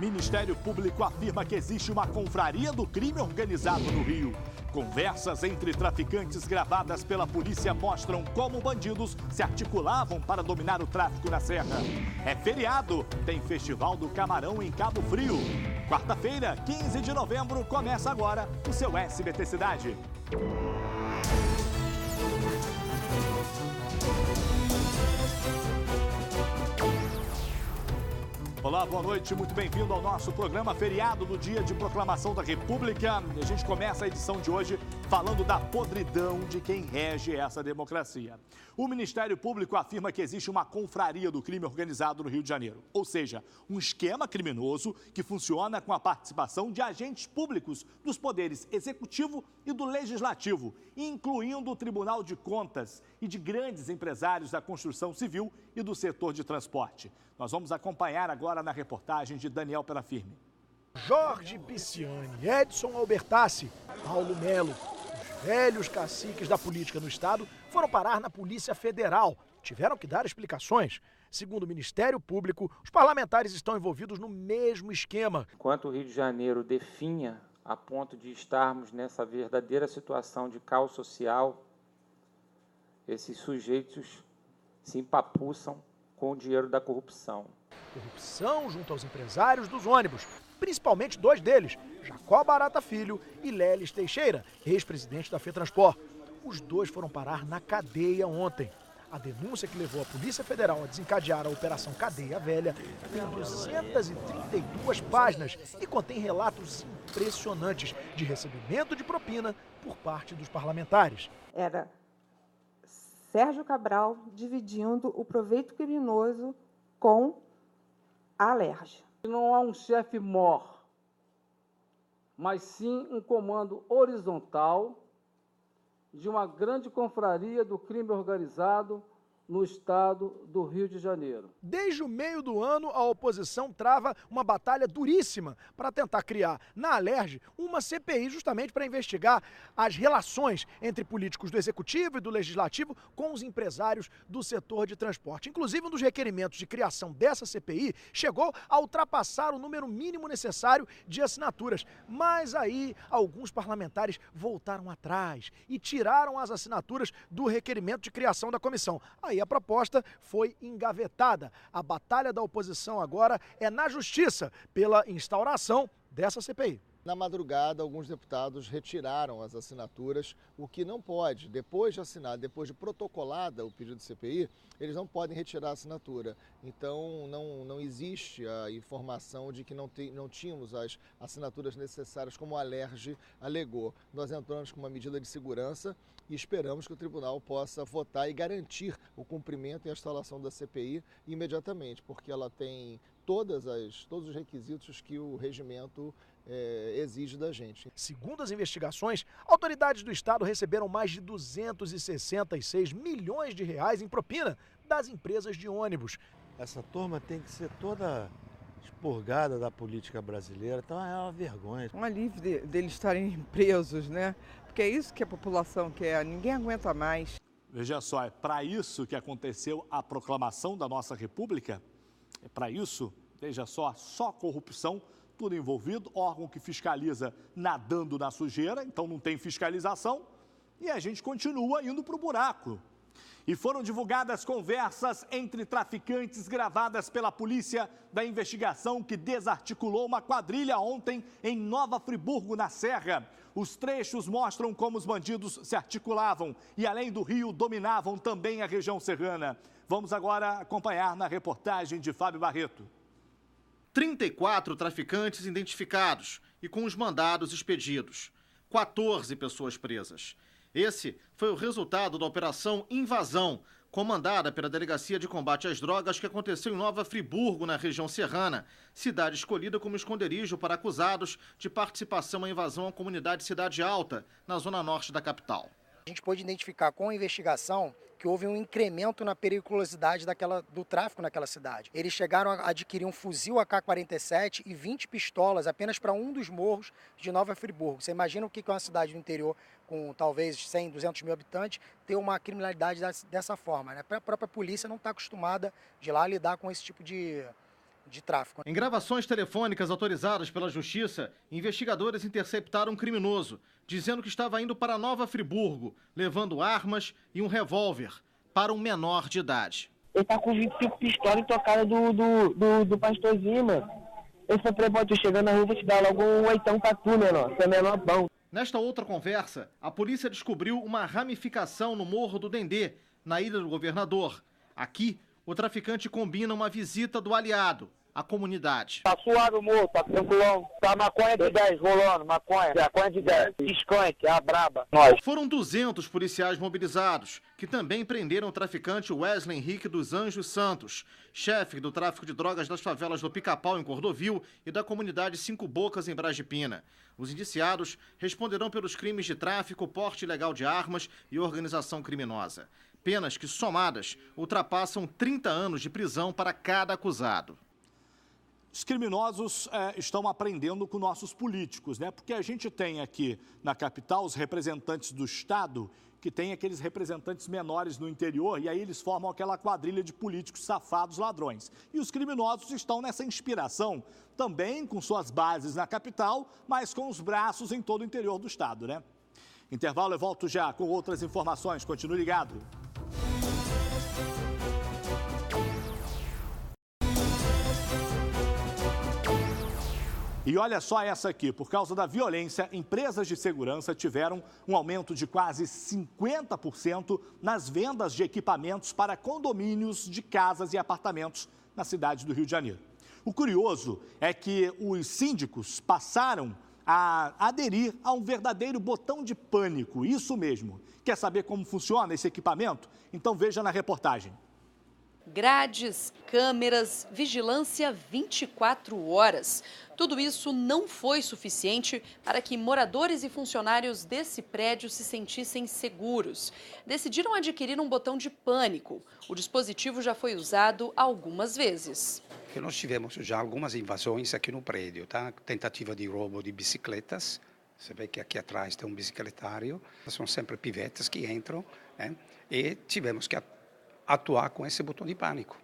Ministério Público afirma que existe uma confraria do crime organizado no Rio. Conversas entre traficantes gravadas pela polícia mostram como bandidos se articulavam para dominar o tráfico na Serra. É feriado, tem Festival do Camarão em Cabo Frio. Quarta-feira, 15 de novembro, começa agora o seu SBT Cidade. Olá, boa noite, muito bem-vindo ao nosso programa feriado do Dia de Proclamação da República. A gente começa a edição de hoje falando da podridão de quem rege essa democracia. O Ministério Público afirma que existe uma confraria do crime organizado no Rio de Janeiro, ou seja, um esquema criminoso que funciona com a participação de agentes públicos dos poderes executivo e do legislativo, incluindo o Tribunal de Contas e de grandes empresários da construção civil e do setor de transporte. Nós vamos acompanhar agora na reportagem de Daniel Perafirme. Jorge Pisciani, Edson Albertassi, Paulo Melo, os velhos caciques da política no estado foram parar na Polícia Federal. Tiveram que dar explicações. Segundo o Ministério Público, os parlamentares estão envolvidos no mesmo esquema. Enquanto o Rio de Janeiro definha a ponto de estarmos nessa verdadeira situação de caos social, esses sujeitos se empapuçam com o dinheiro da corrupção. Corrupção junto aos empresários dos ônibus, principalmente dois deles, Jacó Barata Filho e Leles Teixeira, ex-presidente da FETranspor. Os dois foram parar na cadeia ontem. A denúncia que levou a Polícia Federal a desencadear a Operação Cadeia Velha tem 232 páginas e contém relatos impressionantes de recebimento de propina por parte dos parlamentares. Era Sérgio Cabral dividindo o proveito criminoso com a Alerj. Não há um chefe mor, mas sim um comando horizontal de uma grande confraria do crime organizado no estado do Rio de Janeiro. Desde o meio do ano, a oposição trava uma batalha duríssima para tentar criar na Alerj uma CPI justamente para investigar as relações entre políticos do Executivo e do Legislativo com os empresários do setor de transporte. Inclusive, um dos requerimentos de criação dessa CPI chegou a ultrapassar o número mínimo necessário de assinaturas. Mas aí, alguns parlamentares voltaram atrás e tiraram as assinaturas do requerimento de criação da comissão. Aí a proposta foi engavetada. A batalha da oposição agora é na justiça pela instauração dessa CPI. Na madrugada, alguns deputados retiraram as assinaturas, o que não pode, depois de assinada, depois de protocolada o pedido de CPI, eles não podem retirar a assinatura. Então, não existe a informação de que não tínhamos as assinaturas necessárias, como a Alerj alegou. Nós entramos com uma medida de segurança e esperamos que o tribunal possa votar e garantir o cumprimento e a instalação da CPI imediatamente, porque ela tem todos os requisitos que o regimento exige da gente. Segundo as investigações, autoridades do estado receberam mais de 266 milhões de reais em propina das empresas de ônibus. Essa turma tem que ser toda expurgada da política brasileira, então é uma vergonha. Um alívio deles estarem presos, né? Porque é isso que a população quer, ninguém aguenta mais. Veja só, é para isso que aconteceu a proclamação da nossa República? É para isso, veja só corrupção, tudo envolvido, órgão que fiscaliza nadando na sujeira, então não tem fiscalização e a gente continua indo para o buraco. E foram divulgadas conversas entre traficantes gravadas pela polícia da investigação que desarticulou uma quadrilha ontem em Nova Friburgo, na Serra. Os trechos mostram como os bandidos se articulavam e, além do Rio, dominavam também a região serrana. Vamos agora acompanhar na reportagem de Fábio Barreto. 34 traficantes identificados e com os mandados expedidos. 14 pessoas presas. Esse foi o resultado da Operação Invasão, comandada pela Delegacia de Combate às Drogas, que aconteceu em Nova Friburgo, na região serrana, cidade escolhida como esconderijo para acusados de participação à invasão à comunidade Cidade Alta, na zona norte da capital. A gente pôde identificar com a investigação que houve um incremento na periculosidade do tráfico naquela cidade. Eles chegaram a adquirir um fuzil AK-47 e 20 pistolas apenas para um dos morros de Nova Friburgo. Você imagina o que é uma cidade do interior com talvez 100, 200 mil habitantes ter uma criminalidade dessa forma, né? A própria polícia não está acostumada de lá a lidar com esse tipo de de tráfico. Em gravações telefônicas autorizadas pela Justiça, investigadores interceptaram um criminoso, dizendo que estava indo para Nova Friburgo, levando armas e um revólver para um menor de idade. Ele tá com 25 pistolas intocada do pastorzinho, mano. Eu falei pra ele, pô, tu chegando na rua, vou te dar logo um oitão pra tu, menor. Você é menor bom. Nesta outra conversa, a polícia descobriu uma ramificação no Morro do Dendê, na Ilha do Governador. Aqui, o traficante combina uma visita do aliado, a comunidade. Tá suave o morro, tá tranquilão. Tá maconha de 10 rolando, maconha de 10. Skunk, a braba. Nós. Foram 200 policiais mobilizados, que também prenderam o traficante Wesley Henrique dos Anjos Santos, chefe do tráfico de drogas das favelas do Pica-Pau, em Cordovil, e da comunidade Cinco Bocas, em Brasipina. Os indiciados responderão pelos crimes de tráfico, porte ilegal de armas e organização criminosa. Penas que, somadas, ultrapassam 30 anos de prisão para cada acusado. Os criminosos estão aprendendo com nossos políticos, né? Porque a gente tem aqui na capital os representantes do Estado, que tem aqueles representantes menores no interior, e aí eles formam aquela quadrilha de políticos safados ladrões. E os criminosos estão nessa inspiração, também com suas bases na capital, mas com os braços em todo o interior do Estado, né? Intervalo, eu volto já com outras informações. Continue ligado. E olha só essa aqui, por causa da violência, empresas de segurança tiveram um aumento de quase 50% nas vendas de equipamentos para condomínios de casas e apartamentos na cidade do Rio de Janeiro. O curioso é que os síndicos passaram a aderir a um verdadeiro botão de pânico, isso mesmo. Quer saber como funciona esse equipamento? Então veja na reportagem. Grades, câmeras, vigilância 24 horas. Tudo isso não foi suficiente para que moradores e funcionários desse prédio se sentissem seguros. Decidiram adquirir um botão de pânico. O dispositivo já foi usado algumas vezes. Nós tivemos já algumas invasões aqui no prédio, tá? Tentativa de roubo de bicicletas. Você vê que aqui atrás tem um bicicletário. São sempre pivetes que entram, né? E tivemos que atuar com esse botão de pânico.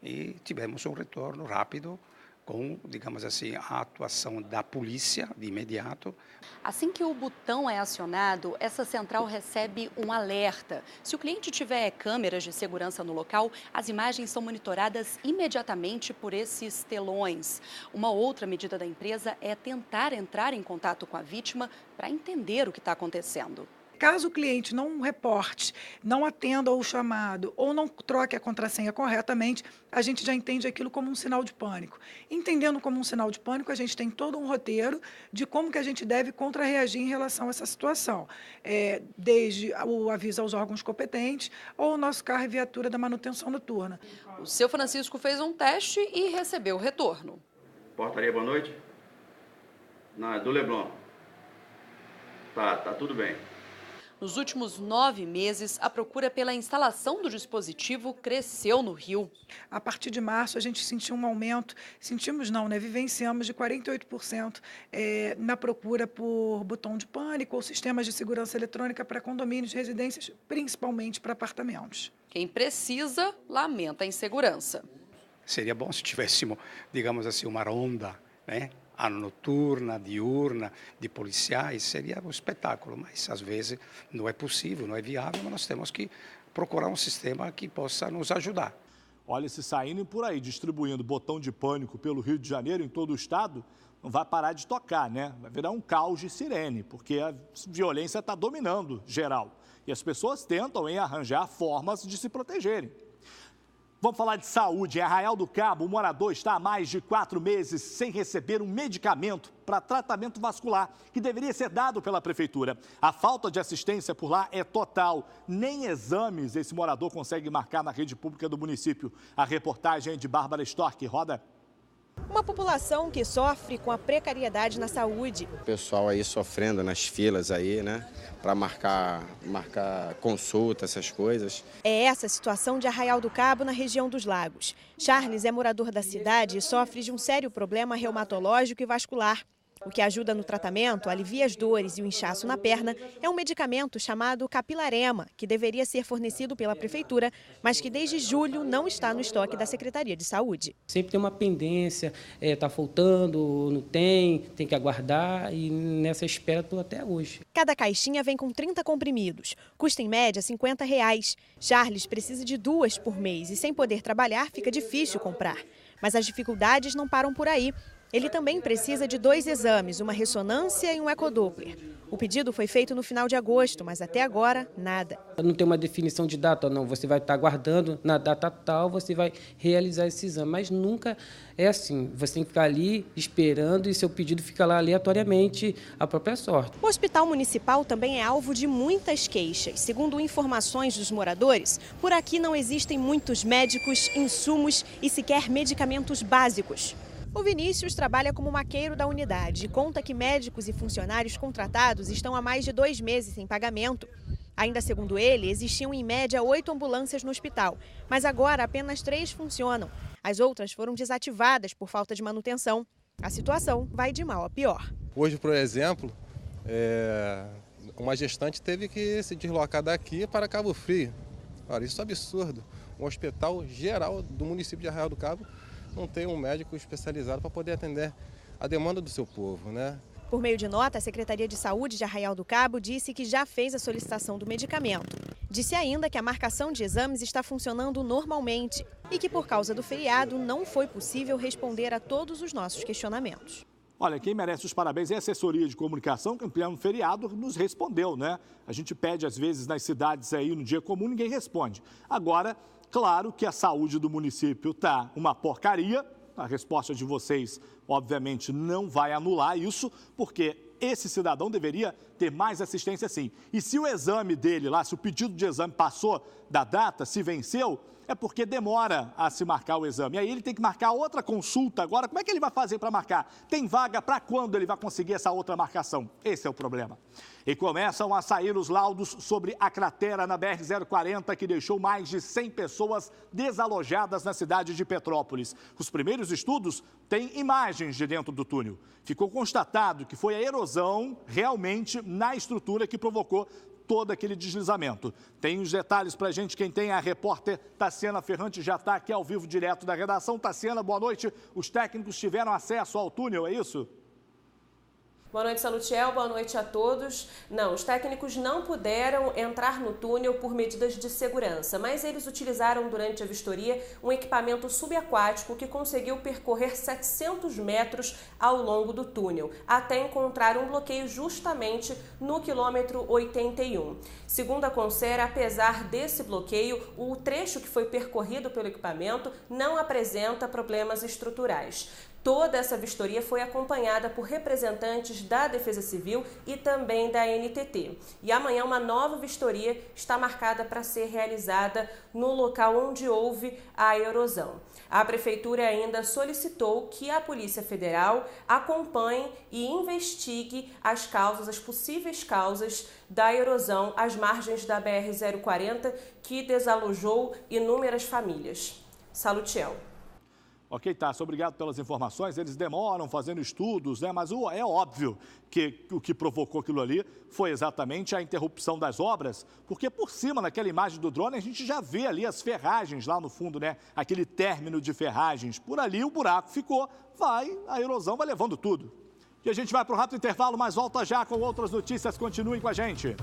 E tivemos um retorno rápido com, digamos assim, a atuação da polícia de imediato. Assim que o botão é acionado, essa central recebe um alerta. Se o cliente tiver câmeras de segurança no local, as imagens são monitoradas imediatamente por esses telões. Uma outra medida da empresa é tentar entrar em contato com a vítima para entender o que está acontecendo. Caso o cliente não reporte, não atenda ao chamado ou não troque a contrassenha corretamente, a gente já entende aquilo como um sinal de pânico. Entendendo como um sinal de pânico, a gente tem todo um roteiro de como que a gente deve contra-reagir em relação a essa situação. Desde o aviso aos órgãos competentes ou o nosso carro e viatura da manutenção noturna. O seu Francisco fez um teste e recebeu o retorno. Portaria, boa noite. Não, é do Leblon. Tá tudo bem. Nos últimos 9 meses, a procura pela instalação do dispositivo cresceu no Rio. A partir de março, a gente sentiu um aumento, vivenciamos de 48% na procura por botão de pânico ou sistemas de segurança eletrônica para condomínios, residências, principalmente para apartamentos. Quem precisa, lamenta a insegurança. Seria bom se tivéssemos, digamos assim, uma ronda, né? A noturna, diurna, de policiais, seria um espetáculo, mas às vezes não é possível, não é viável, mas nós temos que procurar um sistema que possa nos ajudar. Olha, se saírem por aí distribuindo botão de pânico pelo Rio de Janeiro, em todo o estado, não vai parar de tocar, né? Vai virar um caos de sirene, porque a violência está dominando geral. E as pessoas tentam arranjar formas de se protegerem. Vamos falar de saúde. Em Arraial do Cabo, o morador está há mais de 4 meses sem receber um medicamento para tratamento vascular que deveria ser dado pela prefeitura. A falta de assistência por lá é total. Nem exames esse morador consegue marcar na rede pública do município. A reportagem é de Bárbara Storck. Roda. Uma população que sofre com a precariedade na saúde. O pessoal aí sofrendo nas filas aí, né? Para marcar consulta, essas coisas. É essa a situação de Arraial do Cabo, na região dos Lagos. Charles é morador da cidade e sofre de um sério problema reumatológico e vascular. O que ajuda no tratamento, alivia as dores e o inchaço na perna, é um medicamento chamado Capilarema, que deveria ser fornecido pela Prefeitura, mas que desde julho não está no estoque da Secretaria de Saúde. Sempre tem uma pendência, está faltando, não tem que aguardar e nessa espera estou até hoje. Cada caixinha vem com 30 comprimidos, custa em média R$50. Charles precisa de 2 por mês e sem poder trabalhar fica difícil comprar. Mas as dificuldades não param por aí. Ele também precisa de 2 exames, uma ressonância e um ecodoppler. O pedido foi feito no final de agosto, mas até agora, nada. Não tem uma definição de data, não. Você vai estar aguardando, na data tal, você vai realizar esse exame. Mas nunca é assim. Você tem que ficar ali esperando e seu pedido fica lá aleatoriamente à própria sorte. O Hospital Municipal também é alvo de muitas queixas. Segundo informações dos moradores, por aqui não existem muitos médicos, insumos e sequer medicamentos básicos. O Vinícius trabalha como maqueiro da unidade e conta que médicos e funcionários contratados estão há mais de 2 meses sem pagamento. Ainda segundo ele, existiam em média 8 ambulâncias no hospital, mas agora apenas 3 funcionam. As outras foram desativadas por falta de manutenção. A situação vai de mal a pior. Hoje, por exemplo, uma gestante teve que se deslocar daqui para Cabo Frio. Olha, isso é absurdo. Um hospital geral do município de Arraial do Cabo não tem um médico especializado para poder atender a demanda do seu povo, né? Por meio de nota, a Secretaria de Saúde de Arraial do Cabo disse que já fez a solicitação do medicamento. Disse ainda que a marcação de exames está funcionando normalmente e que por causa do feriado não foi possível responder a todos os nossos questionamentos. Olha, quem merece os parabéns é a assessoria de comunicação, que em pleno feriado nos respondeu, né? A gente pede às vezes nas cidades aí no dia comum, ninguém responde. Agora, claro que a saúde do município está uma porcaria. A resposta de vocês, obviamente, não vai anular isso, porque esse cidadão deveria ter mais assistência sim. E se o exame dele lá, se o pedido de exame passou da data, se venceu, é porque demora a se marcar o exame. E aí ele tem que marcar outra consulta agora. Como é que ele vai fazer para marcar? Tem vaga para quando ele vai conseguir essa outra marcação? Esse é o problema. E começam a sair os laudos sobre a cratera na BR-040, que deixou mais de 100 pessoas desalojadas na cidade de Petrópolis. Os primeiros estudos têm imagens de dentro do túnel. Ficou constatado que foi a erosão realmente na estrutura que provocou todo aquele deslizamento. Tem os detalhes para a gente, quem tem a repórter Tassiana Ferrante já está aqui ao vivo direto da redação. Tassiana, boa noite. Os técnicos tiveram acesso ao túnel, é isso? Boa noite, Salutiel. Boa noite a todos. Não, os técnicos não puderam entrar no túnel por medidas de segurança, mas eles utilizaram durante a vistoria um equipamento subaquático que conseguiu percorrer 700 metros ao longo do túnel, até encontrar um bloqueio justamente no quilômetro 81. Segundo a Concer, apesar desse bloqueio, o trecho que foi percorrido pelo equipamento não apresenta problemas estruturais. Toda essa vistoria foi acompanhada por representantes da Defesa Civil e também da NTT. E amanhã uma nova vistoria está marcada para ser realizada no local onde houve a erosão. A Prefeitura ainda solicitou que a Polícia Federal acompanhe e investigue as possíveis causas da erosão às margens da BR-040, que desalojou inúmeras famílias. Salutiel. Ok, Tassi, obrigado pelas informações. Eles demoram fazendo estudos, né? Mas é óbvio que o que provocou aquilo ali foi exatamente a interrupção das obras, porque por cima, naquela imagem do drone, a gente já vê ali as ferragens lá no fundo, né? Aquele término de ferragens. Por ali o buraco ficou, a erosão vai levando tudo. E a gente vai para um rápido intervalo, mas volta já com outras notícias. Continuem com a gente.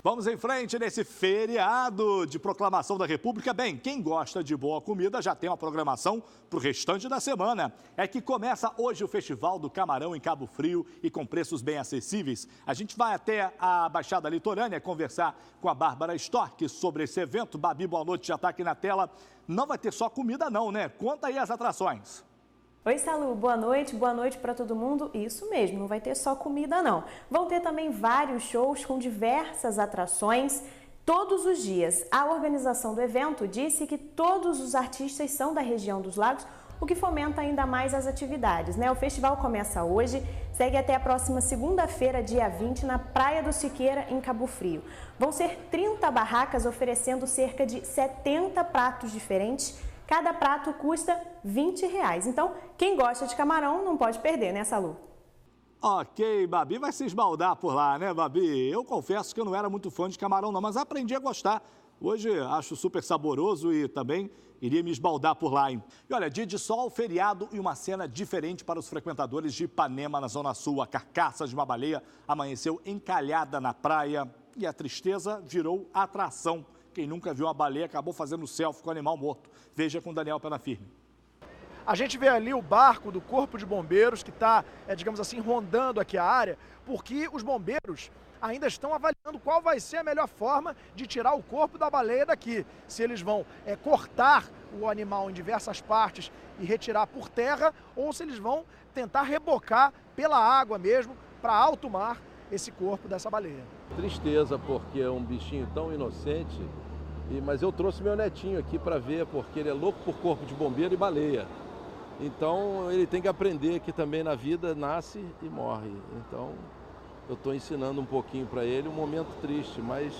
Vamos em frente nesse feriado de proclamação da República. Bem, quem gosta de boa comida já tem uma programação para o restante da semana. É que começa hoje o Festival do Camarão em Cabo Frio e com preços bem acessíveis. A gente vai até a Baixada Litorânea conversar com a Bárbara Storck sobre esse evento. Babi, boa noite, já está aqui na tela. Não vai ter só comida não, né? Conta aí as atrações. Oi, Salu, boa noite para todo mundo. Isso mesmo, não vai ter só comida não. Vão ter também vários shows com diversas atrações todos os dias. A organização do evento disse que todos os artistas são da região dos lagos, o que fomenta ainda mais as atividades, né? O festival começa hoje, segue até a próxima segunda-feira, dia 20, na Praia do Siqueira, em Cabo Frio. Vão ser 30 barracas oferecendo cerca de 70 pratos diferentes. Cada prato custa R$20. Então, quem gosta de camarão não pode perder, né, Salu? Ok, Babi vai se esbaldar por lá, né, Babi? Eu confesso que eu não era muito fã de camarão, não, mas aprendi a gostar. Hoje acho super saboroso e também iria me esbaldar por lá, hein? E olha, dia de sol, feriado e uma cena diferente para os frequentadores de Ipanema, na Zona Sul. A carcaça de uma baleia amanheceu encalhada na praia e a tristeza virou atração. Quem nunca viu uma baleia acabou fazendo selfie com o animal morto. Veja com Daniel Penafirme. A gente vê ali o barco do Corpo de Bombeiros que está, digamos assim, rondando aqui a área, porque os bombeiros ainda estão avaliando qual vai ser a melhor forma de tirar o corpo da baleia daqui. Se eles vão cortar o animal em diversas partes e retirar por terra, ou se eles vão tentar rebocar pela água mesmo, para alto mar, esse corpo dessa baleia. Tristeza, porque é um bichinho tão inocente, mas eu trouxe meu netinho aqui para ver, porque ele é louco por corpo de bombeiro e baleia. Então ele tem que aprender que também na vida nasce e morre. Então eu estou ensinando um pouquinho para ele, um momento triste, mas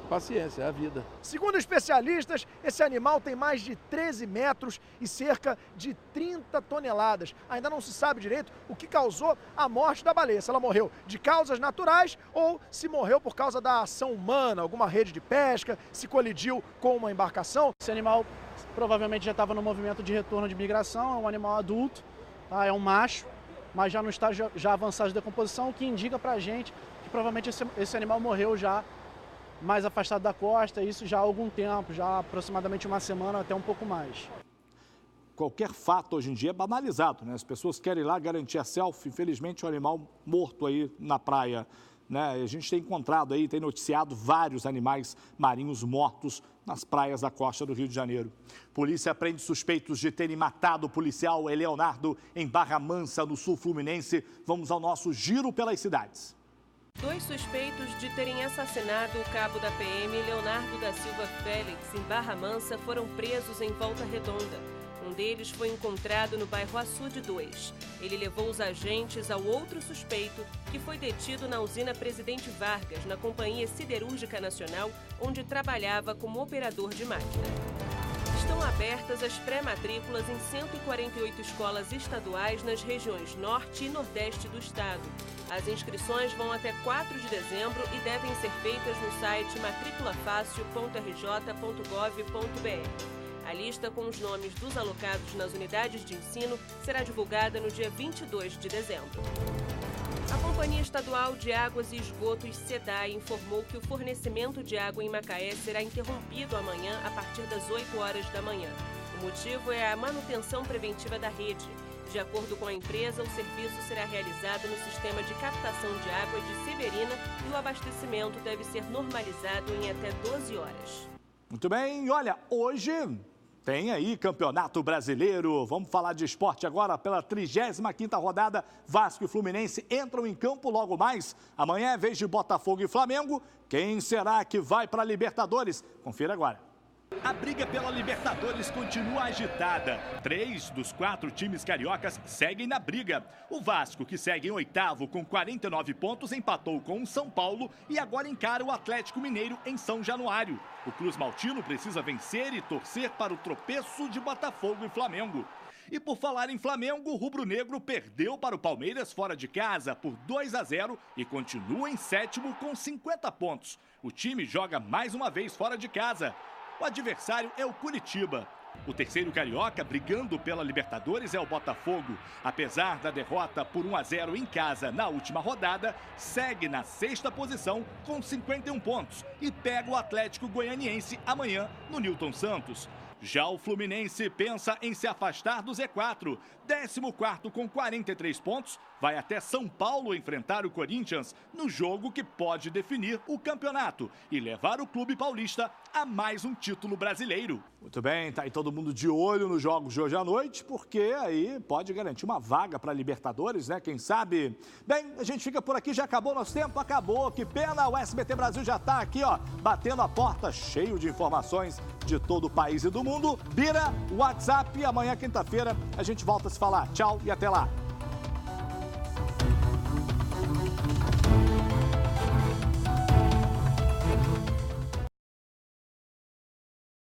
paciência, é a vida. Segundo especialistas, esse animal tem mais de 13 metros e cerca de 30 toneladas. Ainda não se sabe direito o que causou a morte da baleia, se ela morreu de causas naturais ou se morreu por causa da ação humana, alguma rede de pesca, se colidiu com uma embarcação. Esse animal provavelmente já estava no movimento de retorno de migração, é um animal adulto, tá? É um macho, mas já no estágio já avançado de decomposição, o que indica pra gente que provavelmente esse animal morreu já mais afastado da costa, isso já há algum tempo, já aproximadamente uma semana, até um pouco mais. Qualquer fato hoje em dia é banalizado, né? As pessoas querem ir lá garantir a selfie, infelizmente o animal morto aí na praia, né? A gente tem encontrado aí, tem noticiado vários animais marinhos mortos nas praias da costa do Rio de Janeiro. Polícia prende suspeitos de terem matado o policial Leonardo em Barra Mansa, no sul fluminense. Vamos ao nosso giro pelas cidades. 2 suspeitos de terem assassinado o cabo da PM, Leonardo da Silva Félix, em Barra Mansa, foram presos em Volta Redonda. Um deles foi encontrado no bairro Açude 2. Ele levou os agentes ao outro suspeito, que foi detido na usina Presidente Vargas, na Companhia Siderúrgica Nacional, onde trabalhava como operador de máquina. Estão abertas as pré-matrículas em 148 escolas estaduais nas regiões Norte e Nordeste do estado. As inscrições vão até 4 de dezembro e devem ser feitas no site matriculafácil.rj.gov.br. A lista com os nomes dos alocados nas unidades de ensino será divulgada no dia 22 de dezembro. A Companhia Estadual de Águas e Esgotos, SEDAI, informou que o fornecimento de água em Macaé será interrompido amanhã a partir das 8 horas da manhã. O motivo é a manutenção preventiva da rede. De acordo com a empresa, o serviço será realizado no sistema de captação de água de Severina e o abastecimento deve ser normalizado em até 12 horas. Muito bem, olha, hoje tem aí Campeonato Brasileiro. Vamos falar de esporte agora pela 35ª rodada. Vasco e Fluminense entram em campo logo mais. Amanhã é vez de Botafogo e Flamengo. Quem será que vai para a Libertadores? Confira agora. A briga pela Libertadores continua agitada. 3 dos 4 times cariocas seguem na briga. O Vasco, que segue em 8º com 49 pontos, empatou com o São Paulo e agora encara o Atlético Mineiro em São Januário. O Cruz Maltino precisa vencer e torcer para o tropeço de Botafogo e Flamengo. E por falar em Flamengo, o rubro-negro perdeu para o Palmeiras fora de casa por 2-0 e continua em 7º com 50 pontos. O time joga mais uma vez fora de casa. O adversário é o Curitiba. O terceiro carioca brigando pela Libertadores é o Botafogo. Apesar da derrota por 1-0 em casa na última rodada, segue na 6ª posição com 51 pontos e pega o Atlético Goianiense amanhã no Newton Santos. Já o Fluminense pensa em se afastar do Z4. 14º com 43 pontos, vai até São Paulo enfrentar o Corinthians no jogo que pode definir o campeonato e levar o clube paulista a mais um título brasileiro. Muito bem, tá aí todo mundo de olho nos jogos de hoje à noite, porque aí pode garantir uma vaga para a Libertadores, né? Quem sabe? Bem, a gente fica por aqui, já acabou nosso tempo? Acabou, que pena, o SBT Brasil já tá aqui, ó, batendo a porta, cheio de informações de todo o país e do mundo. Bira, WhatsApp, e amanhã, quinta-feira, a gente volta a se falar. Tchau e até lá.